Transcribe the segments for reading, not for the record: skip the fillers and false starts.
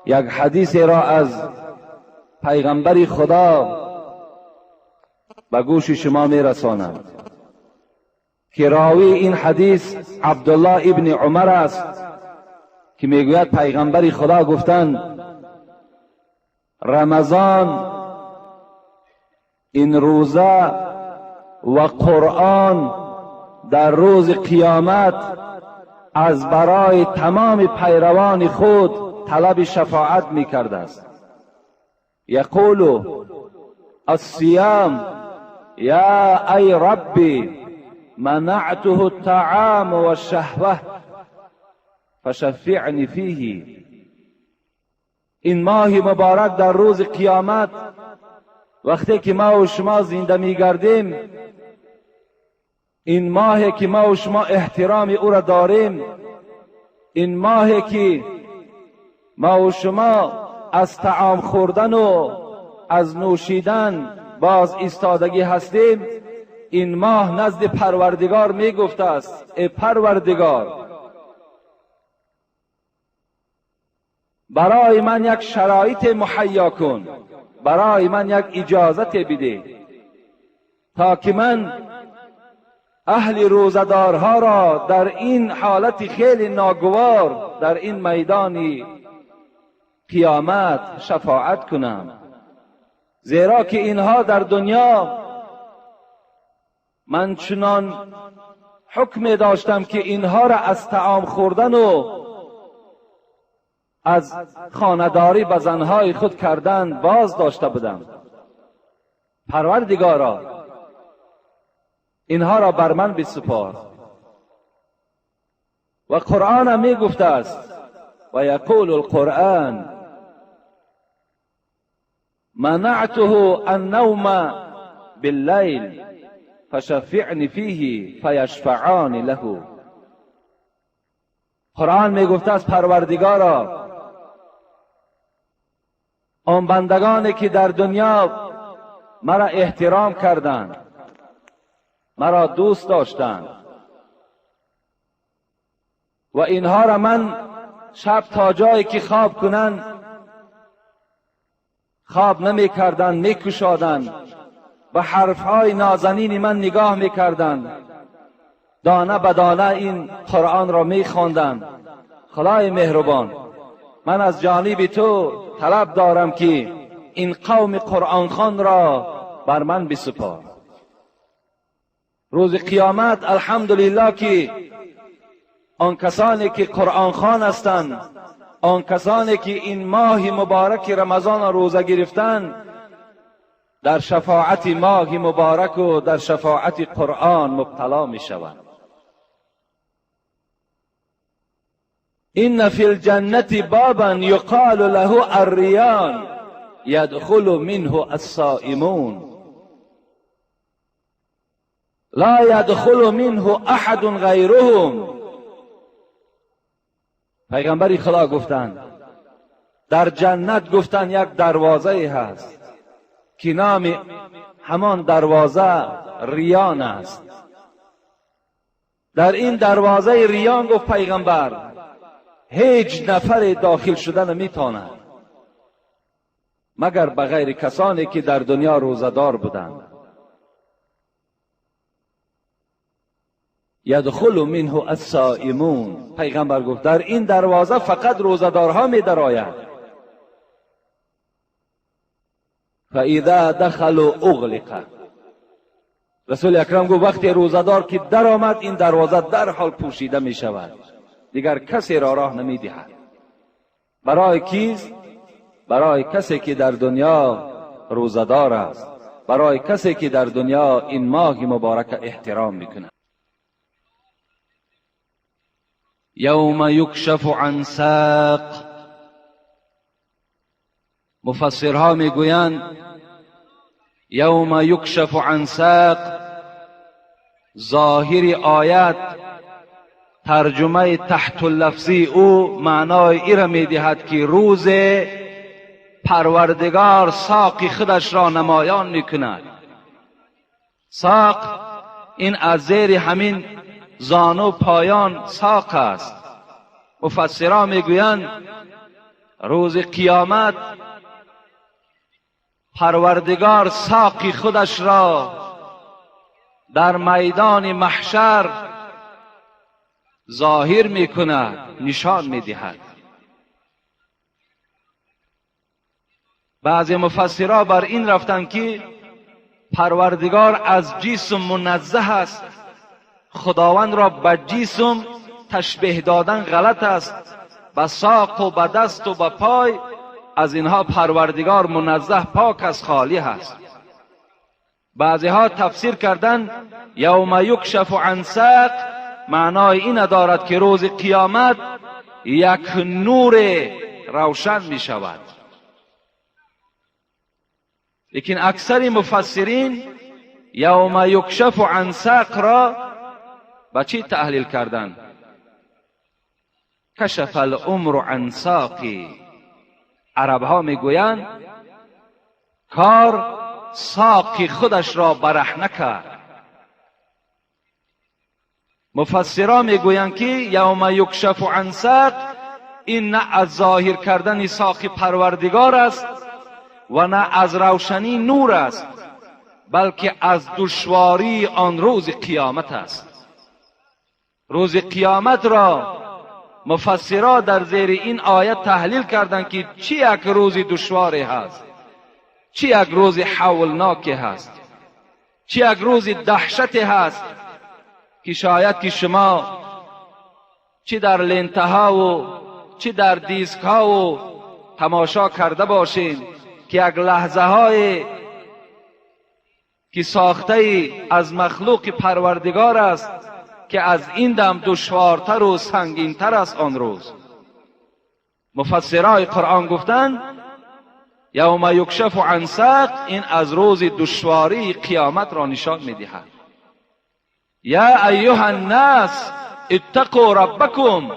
یک حدیث را از پیغمبر خدا به گوش شما میرسانم که راوی این حدیث عبدالله ابن عمر است که میگوید پیغمبر خدا گفتند رمضان، این روزه و قرآن در روز قیامت از برای تمام پیروان خود طلب شفاعت میکرده است. یقول الصیام یا ای ربی منعته الطعام والشهوه فشفعنی فیه. این ماه مبارک در روز قیامت وقتی که ما و شما زنده میگردیم، این ماهی که ما و شما احترام او را داریم، این ماهی که ما و شما از طعام خوردن و از نوشیدن باز ایستادگی هستیم، این ماه نزد پروردگار می گفته است ای پروردگار برای من یک شرایط مهیا کن، برای من یک اجازت بده تا که من اهل روزدارها را در این حالت خیلی ناگوار در این میدان قیامت شفاعت کنم. زیرا که اینها در دنیا من چنان حکم داشتم که اینها را از طعام خوردن و از خانه‌داری به زنهای خود کردن باز داشته بودم. پروردگارا اینها را بر من بسپار. و قرآن می گفته است و یقول القرآن منعته النوم باللیل فشفعنی فیه فیشفعان له. قرآن می گفته است پروردگارا آن بندگانی که در دنیا مرا احترام کردند، مرا دوست داشتند و اینها را من شب تا جایی که خواب کنند خواب نمی کردند، می کشادند، به حرفهای نازنین من نگاه می کردند، دانه به دانه این قرآن را می خواندند. خدای مهربان من از جانب تو طلب دارم که این قوم قرآن خوان را بر من بسپار. روز قیامت الحمدلله که آن کسانی که قرآن خوان هستند، آن کسانی که این ماه مبارک رمضان روزه گرفتند، در شفاعت ماه مبارک و در شفاعت قرآن مبتلا می شوند. این فی الجنة بابا یقال له الریان یدخل منه الصائمون لا یدخل منه احد غیرهم. پیغمبر خدا گفتند در جنت گفتند یک دروازه هست که نام همان دروازه ریان است. در این دروازه ریان گفت پیغمبر هیچ نفر داخل شدن نمیتواند مگر بغیر کسانی که در دنیا روزدار بودند. یدخل منه الصائمون. پیغمبر گفت در این دروازه فقط روزدارها می درآیند. فاذا دخلوا اغلق. رسول اکرم گفت وقتی روزدار که در آمد این دروازه در حال پوشیده می شود، دیگر کسی را راه نمی دهد. برای کیست؟ برای کسی که در دنیا روزدار است، برای کسی که در دنیا این ماه مبارک احترام میکنه. یوم یکشف عن ساق. مفسرها میگویند یوم یکشف عن ساق، ظاهر آیت ترجمه تحت اللفظی او معنای ای را میدهد که روز پروردگار ساق خودش را نمایان میکند. ساق این از زیر همین زانو پایان ساق است. مفسران میگویند روز قیامت پروردگار ساقی خودش را در میدان محشر ظاهر میکند، نشان میدهد. بعضی مفسرها بر این رفتند که پروردگار از جسم منزه است، خداوند را به جسم تشبیه دادن غلط است، به ساق و به دست و به پای از اینها پروردگار منزه، پاک از، خالی است. بعضی ها تفسیر کردن یوم یکشف عن ساق، معنای این دارد که روز قیامت یک نور روشن می شود. لیکن اکثر مفسرین یوم یکشف عن ساق را با چی تحلیل کردن؟ کشف الامر عن ساقی. عرب ها می گویند کار ساقی خودش را برهنه کرد. مفسران می گویند که یوم یکشف عن ساق این نه از ظاهر کردن ساقی پروردگار است و نه از روشنی نور است، بلکه از دشواری آن روز قیامت است. روز قیامت را مفسران در زیر این آیت تحلیل کردند که چی یک روز دشواری هست، چی یک روز هولناکی هست، چی یک روز دهشتی هست که شاید که شما چی در لنتها و چی در دیسک ها و تماشا کرده باشین که یک لحظه های که ساخته از مخلوق پروردگار است که از این دم دشوارتر و سنگینتر است آن روز. مفسرای قرآن گفتند یوم یکشف عن ساق این از روز دشواری قیامت را نشان می‌دهد. یا ایها الناس اتقوا ربکم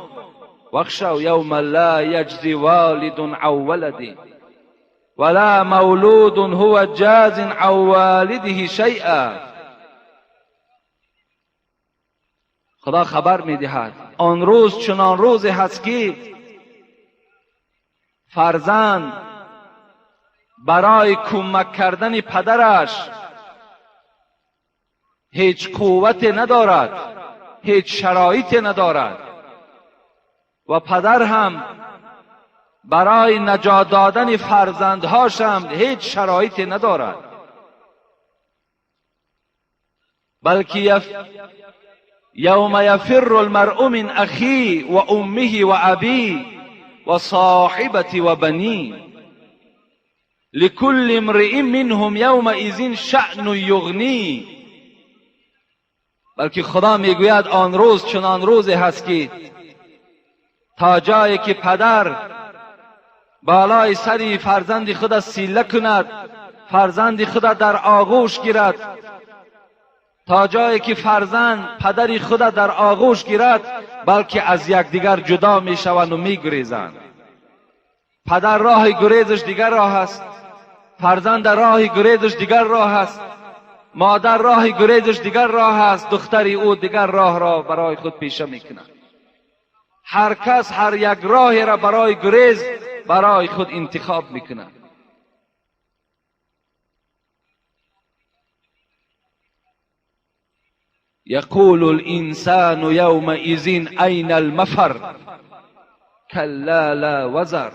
واخشوا یوما لا یجزی والد عن ولده ولا مولود هو جاز عن والده شیئا. خدا خبر می‌دهد آن روز چنان روزی هست که فرزند برای کمک کردن پدرش هیچ قوت ندارد، هیچ شرایطی ندارد و پدر هم برای نجات دادن فرزندهاش هم هیچ شرایطی ندارد، بلکه یوم یفر المرء من اخی و امه و ابی و صاحبتی و بنی لكل امرئ منهم یومئذ شأن یغنی. بلکه خدا میگوید آن روز چنان روزی هست که تا جایی که پدر بالای سری فرزند خود سیله کند، فرزند خود در آغوش گیرد، تا جایی که فرزند پدری خود در آغوش گیرد، بلکه از یکدیگر جدا میشوند و میگریزند. پدر راه گریزش دیگر راه است، فرزند راه گریزش دیگر راه است، مادر راه گریزش دیگر راه است، دختری او دیگر راه را برای خود پیشه میکند. هر کس هر یک راهی را برای گریز برای خود انتخاب میکند. یقول الانسان یومئذ این المفر کلا لا وزر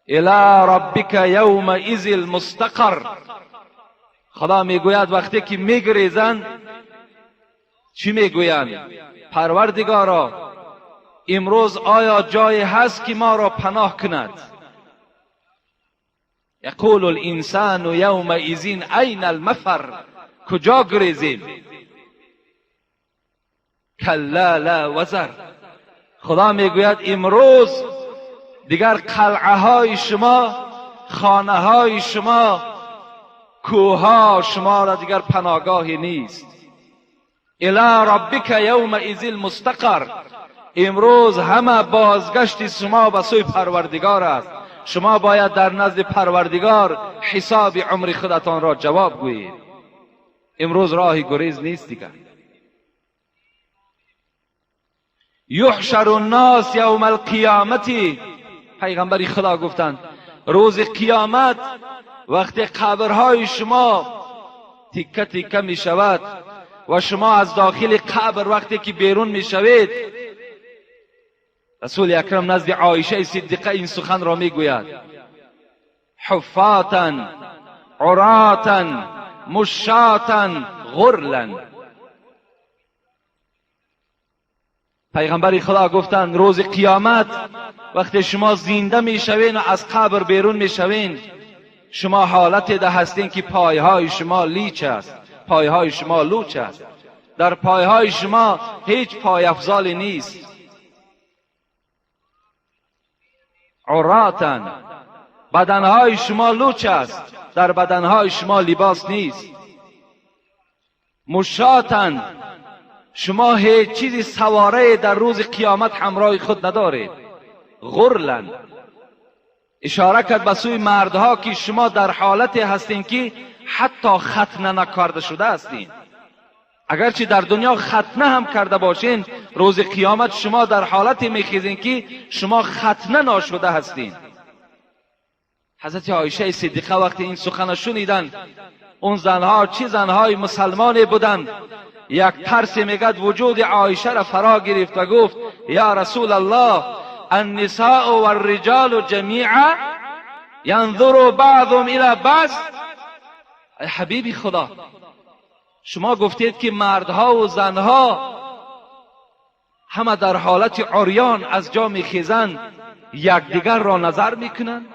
الی ربک یومئذ المستقر. خدا میگوید وقتی که میگریزند چی میگویند؟ پروردگارا امروز آیا جای هست که ما را پناه کند؟ یقول الانسان یومئذ این المفر، کجا گریزیم؟ کلا لا وزر. خدا میگوید امروز دیگر قلعه های شما، خانه های شما، کوه ها شما را دیگر پناهگاهی نیست. الی ربک یومئذ المستقر. امروز همه بازگشت شما به سوی پروردگار است. شما باید در نزد پروردگار حساب عمر خودتان را جواب گویید. امروز راه گریز نیست دیگر. یحشر الناس یوم القیامت پیغمبر خدا گفتند روز قیامت وقتی قبرهای شما تیکه تیکه می شود و شما از داخل قبر وقتی که بیرون می شوید، رسول اکرم نزد عایشه صدیقه این سخن را می گوید: حفاتا عراتا مشاتا غرلا. پیغمبر خدا گفتند روز قیامت وقتی شما زنده می شوین و از قبر بیرون می شوین، شما حالت ده هستین که پایهای شما لیچ است، پایهای شما لوچ است، در پایهای شما هیچ پای افضالی نیست. عراتا، بدنهای شما لوچ است، در بدنهای شما لباس نیست. مشاتا، شما هیچ چیزی سواره در روز قیامت همراه خود ندارید. غرلا، اشاره کرد به سوی مردها که شما در حالتی هستین که حتی ختنه نکرده شده هستین. اگرچه در دنیا ختنه هم کرده باشین، روز قیامت شما در حالتی میخیزین که شما ختنه ناشده هستین. حضرت عایشه صدیقه وقتی این سخن شنیدن، اون زنها چه زنهای مسلمانی بودند، یک ترس میگد وجود عایشه را فرا گرفت و گفت: یا رسول الله، النساء والرجال جمیعا ينظر بعضهم الى بعض. ای حبیب خدا، شما گفتید که مردها و زنها همه در حالت عریان از جا میخیزند، یکدیگر را نظر میکنند.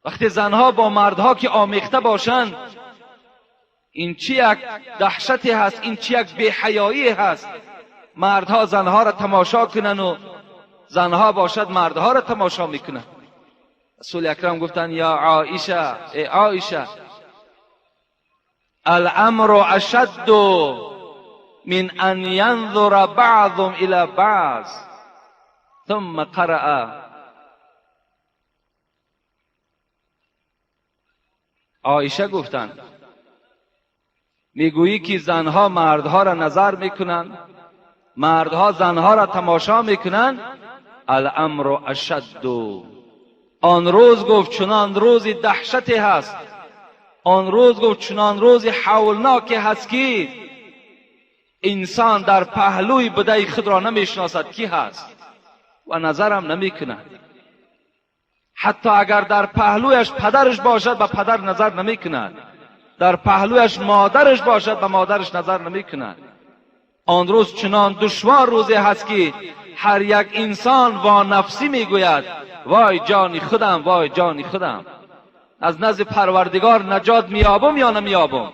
وقتی زنها با مردها که آمیخته باشند، این چی یک دهشتی هست، این چی یک بی‌حیایی هست. مردها زنها را تماشا کنن و زنها باشد مردها را تماشا میکنن. رسول اکرم گفتن: یا عایشه، ای عایشه، الامر اشد من ان ينظر بعضهم الى بعض. ثم قرأ. عایشه گفتند میگویی که زنها مردها را نظر میکنند، مردها زنها را تماشا میکنند. الامر اشد، آن روز گفت چنان روز دهشتی هست، آن روز گفت چنان روز هولناکی هست که انسان در پهلوی بدای خود را نمیشناسد کی هست و نظرم نمیکند. حتی اگر در پهلویش پدرش باشد به پدر نظر نمیکند، در پهلویش مادرش باشد به مادرش نظر نمیکند. آن روز چنان دشوار روزی هست که هر یک انسان وا نفسی میگوید: وای جان خودم، وای جان خودم، از نزد پروردگار نجات میابم یا نمیابم.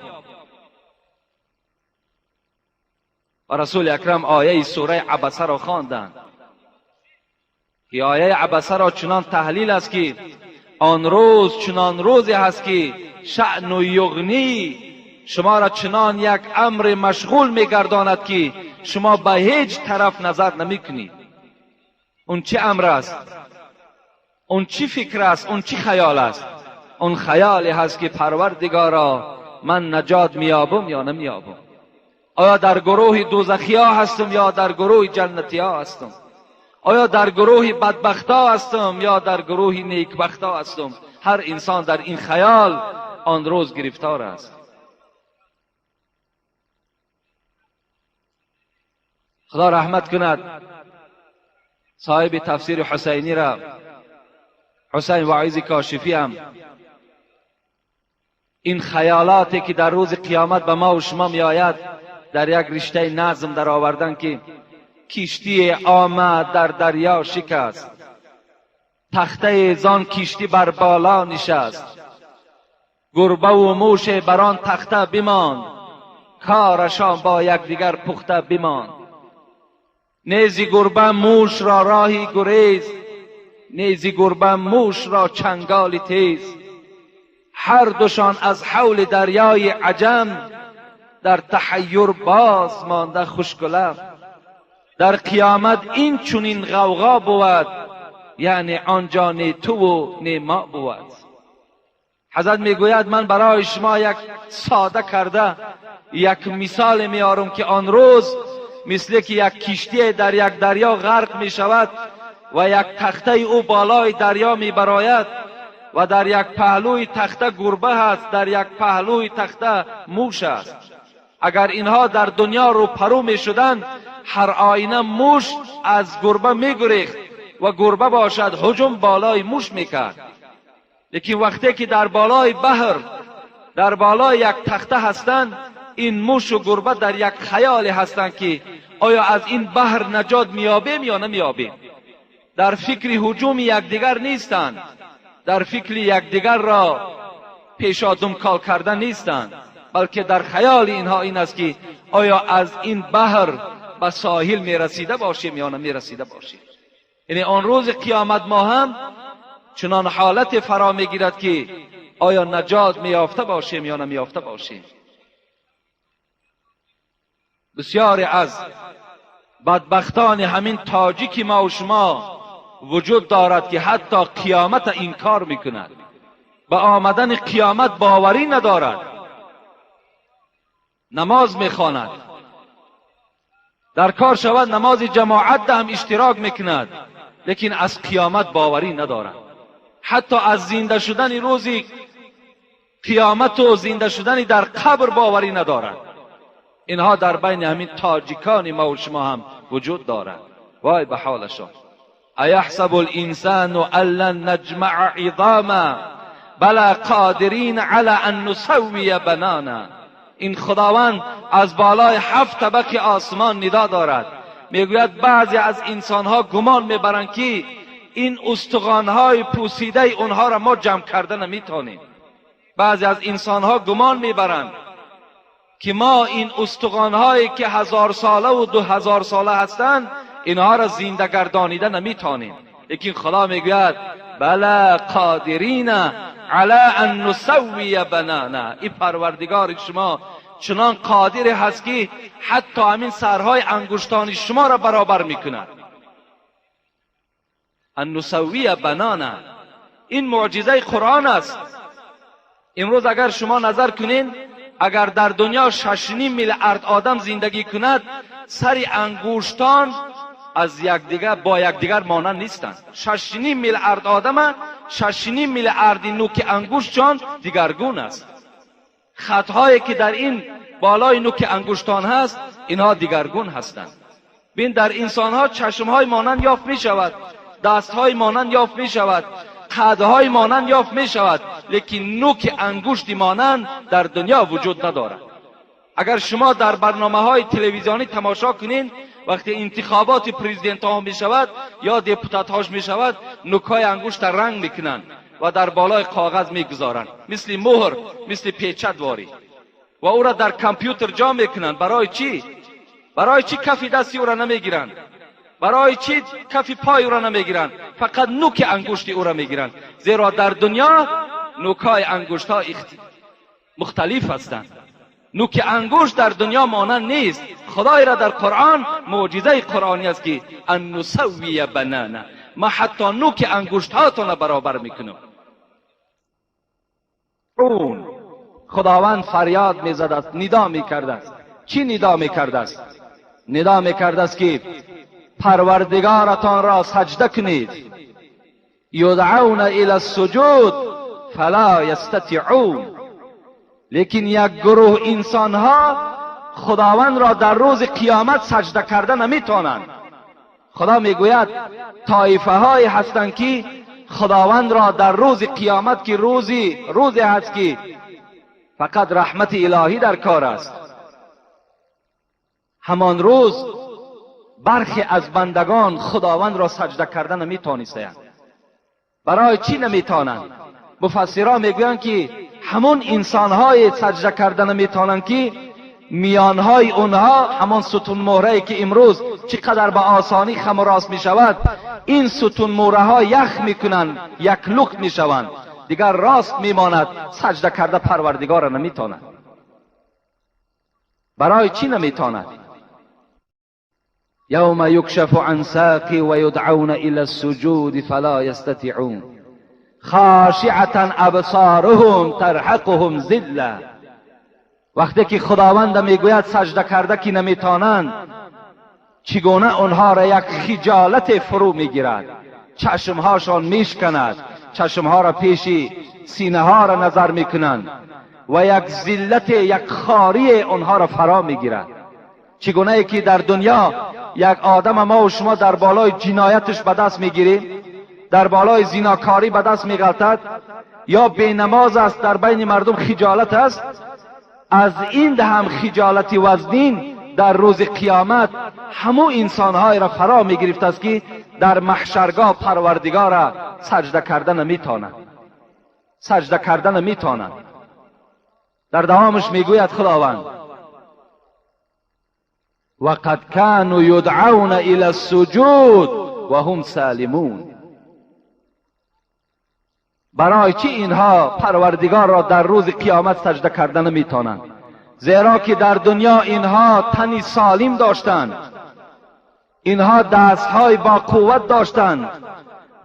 و رسول اکرم آیه سوره عبسه را خواندند که آیه عبسه را چنان تحلیل است که آن روز چنان روزی هست که شأن و یغنی شما را چنان یک امر مشغول میگرداند که شما به هیچ طرف نظر نمیکنید. اون چه امر است؟ اون چی فکر است؟ اون چی خیال است؟ اون خیالی هست که پروردگارا من نجات میابم یا نمیابم. آیا در گروه دوزخی ها هستم یا در گروه جنتی ها هستم؟ آیا در گروه بدبخت ها هستم یا در گروه نیکبخت ها هستم؟ هر انسان در این خیال آن روز گرفتار است. خدا رحمت کند صاحب تفسیر حسینی را، حسین واعظ کاشفی هم، این خیالاتی که در روز قیامت به ما و شما می آید در یک رشته نظم در آوردن که کشتی آمد در دریا شکست، تخته زان کشتی بر بالا نشست، گربه و موش بران تخته بماند، کارشان با یکدیگر پخته بماند. نیزی گربه موش را راهی گریز، نیزی گربه موش را چنگالی تیز، هر دوشان از حول دریای عجم، در تحیر باز مانده خشک و لب. در قیامت این چنین غوغا بود، یعنی آنجا نه تو و نه ما بود. حضرت میگوید من برای شما یک ساده کرده یک مثال میارم که آن روز مثل که یک کشتی در یک دریا غرق می شود، و یک تخته او بالای دریا میبراید و در یک پهلوی تخته گربه هست، در یک پهلوی تخته موش است. اگر اینها در دنیا رو پرو می شدند، هر آینه موش از گربه می گریخت و گربه باشد هجوم بالای موش میکرد. لیکن وقتی که در بالای بحر، در بالای یک تخته هستند، این موش و گربه در یک خیال هستند که آیا از این بحر نجات میابیم یا نمیابیم. در فکر هجوم یکدیگر نیستند، در فکر یکدیگر را پیشادم کال کردن نیستند، بلکه در خیال اینها این است که آیا از این بحر به ساحل میرسیده باشیم یا نمیرسیده باشیم. یعنی آن روز قیامت ما هم چنان حالت فرا میگیرد که آیا نجات میافته باشیم یا نمیافته باشیم. بسیاری از بدبختان همین تاجیک ما و شما وجود دارد که حتی قیامت انکار میکند، به آمدن قیامت باوری ندارد، نماز میخواند، در کار شود نماز جماعت هم اشتراک میکند، لیکن از قیامت باوری ندارد. حتی از زنده شدن روزی قیامت و زنده شدن در قبر باوری ندارد. اینها در بین همین تاجیکان ما و شما هم وجود دارد. وای به حالشان. ایحسب الانسان ان لن نجمع عظاما بلا قادرین علی ان نسوی بنانا. این خداوند از بالای 7 طبقه آسمان ندا دارد، میگوید بعضی از انسانها گمان میبرند که این استخوانهای پوسیده اونها را ما جمع کرده نمیتونیم. بعضی از انسانها گمان میبرند که ما این استخوانهایی که 1000 ساله و 2000 ساله هستند اینها را زنده گردانیده نمیتونیم. لیکن خدا میگوید بلا قادرین علی ان نسوی بنانا. این پروردگار شما چنان قادر هست که حتی همین سرهای انگشتان شما را برابر میکند. ان نسوی بنانا، این معجزه قرآن است. امروز اگر شما نظر کنین، اگر در دنیا 6.5 میلیارد آدم زندگی کند، سر انگشتان از یکدیگر با یکدیگر مانند نیستند. 6.5 میلیارد آدم، 6.5 میلیارد نوک انگشتان دیگرگون است. خطهایی که در این بالای نوک انگشتان هست اینها دیگرگون هستند. بین در انسانها چشمهای مانند یافت می شود، دستهای مانند یافت می شود، قدهای مانند یافت می شود، لیکن نوک انگشتی مانند در دنیا وجود ندارد. اگر شما در برنامه‌های تلویزیونی تماشا کنین، وقتی انتخابات پرزیدنت ها می شود یا دپوتات هاش می شود، نوک‌های انگشت رنگ میکنند و در بالای کاغذ میگذارند، مثل مهر، مثل پیچه دواری، و او را در کامپیوتر جا میکنند. برای چی؟ برای چی کف دستی او را نمیگیرند؟ برای چی کف پای او را نمیگیرند؟ فقط نوک انگشت او را میگیرند. زیرا در دنیا نوک‌های انگشت ها مختلف هستند. نوک انگشت در دنیا مانند نیست. خدای را در قرآن معجزه قرآنی است که ان نسوی بنانا، ما حتی نوک انگشت هاتون برابر میکنم. اون خداوند فریاد میزد است، ندا میکرده است. چی ندا میکرده است؟ ندا میکرده است که پروردگارتان را سجده کنید. یدعون الی السجود فلا یستطیعون. لیکن یک گروه انسان ها خداوند را در روز قیامت سجده کرده نمیتونند. خدا میگوید طایفه های هستند که خداوند را در روز قیامت که روزی هست که فقط رحمت الهی در کار است، همان روز برخی از بندگان خداوند را سجده کرده نمیتونستند. برای چی نمیتونند؟ مفسران میگویند که همون انسانهای سجده کرده نمیتونند که میانهای اونها همان ستون مهره که امروز چقدر به آسانی خم و راست میشود، این ستون مهره ها یخ میکنند، یک لخت میشوند، دیگر راست میماند. سجده کرده پروردگار نمیتونند. برای چی نمیتونند؟ یوم یکشف عن ساق و یدعون الی السجود فلا یستطیعون خاشعة ابصارهم ترهقهم ذلة. وقتی که خداوند میگوید سجده کرده که نمیتونند، چگونه آنها را یک خجالت فرو میگیرد، چشمهاشان میشکند، چشمها را پیش سینه ها را نظر میکنند و یک ذلت، یک خاری اونها را فرا میگیرد. چگونه ای که در دنیا یک آدم ما و شما در بالای جنایتش به دست میگیریم، در بالای زیناکاری به دست میغلطد یا بینماز است، در بین مردم خجالت است، از این هم خجالت وزنین در روز قیامت همو انسانهای را فرا میگرفت است که در محشرگاه پروردگار را سجده کردن نمیتوانند، سجده کردن نمیتوانند. در دوامش میگوید خداوند وقد كانوا يدعون الى السجود وهم سالمون. برای چی اینها پروردگار را در روز قیامت سجده کردن نمیتوانند؟ زیرا که در دنیا اینها تنی سالم داشتند، اینها دستهای با قوت داشتند،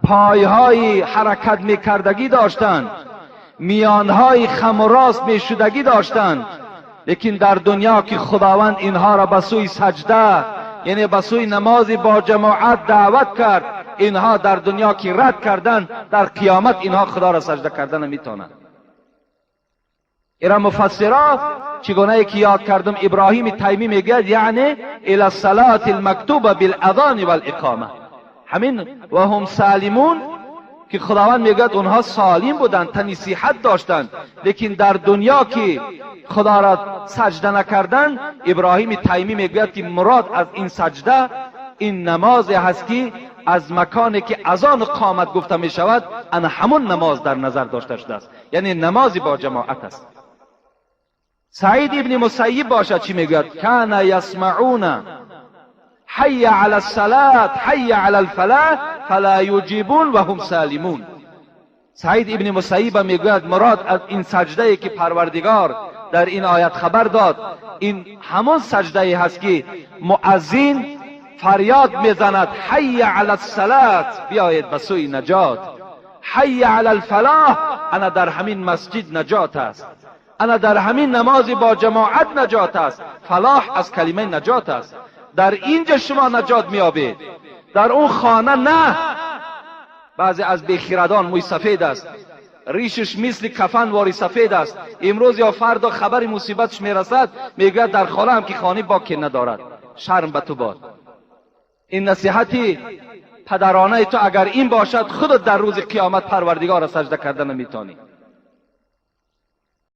پایهای حرکت میکردگی داشتند، میانهای خم و راست میشدگی داشتند. لیکن در دنیا که خداوند اینها را به سوی سجده، یعنی به سوی نماز با جماعت دعوت کرد، اینها در دنیا که رد کردن، در قیامت اینها خدا را سجده کردن نمیتونند. ایرا مفسرات چگونه ای که یاد کردم، ابراهیم تیمی میگه یعنی الى الصلاة المکتوبه بالاذان والاقامه، همین و هم سالمون که خداوند میگه اونها سالم بودند، تنی صحت داشتند، لیکن در دنیا که خدا را سجده نکردند، ابراهیم تیمی میگه که مراد از این سجده این نماز هست که از مکانی که اذان قامت گفته می شود ان همون نماز در نظر داشته شده است، یعنی نمازی با جماعت است. سعید ابن مسیب باشد چی میگوید؟ کان یسمعون حی علی الصلاة حی علی الفلاح فلا یجیبون و هم سالمون. سعید ابن مسیب میگوید مراد از این سجده ای که پروردگار در این آیت خبر داد، این همون سجده ای هست که مؤذن فریاد میزند حی علی الصلاة، بیاید به سوی نجات، حی علی الفلاح، انا در همین مسجد نجات است، انا در همین نماز با جماعت نجات است. فلاح از کلمه نجات است، در اینجا شما نجات میابید، در اون خانه نه. بعضی از بیخیردان موی سفید است، ریشش مثل کفن واری سفید است، امروز یا فردا خبر مصیبتش میرسد میگه در خانه هم که خانه باکی ندارد، شرم به تو باد. این نصیحتی پدرانه تو اگر این باشد، خودت در روز قیامت پروردگار را سجده کردن نمیتونی.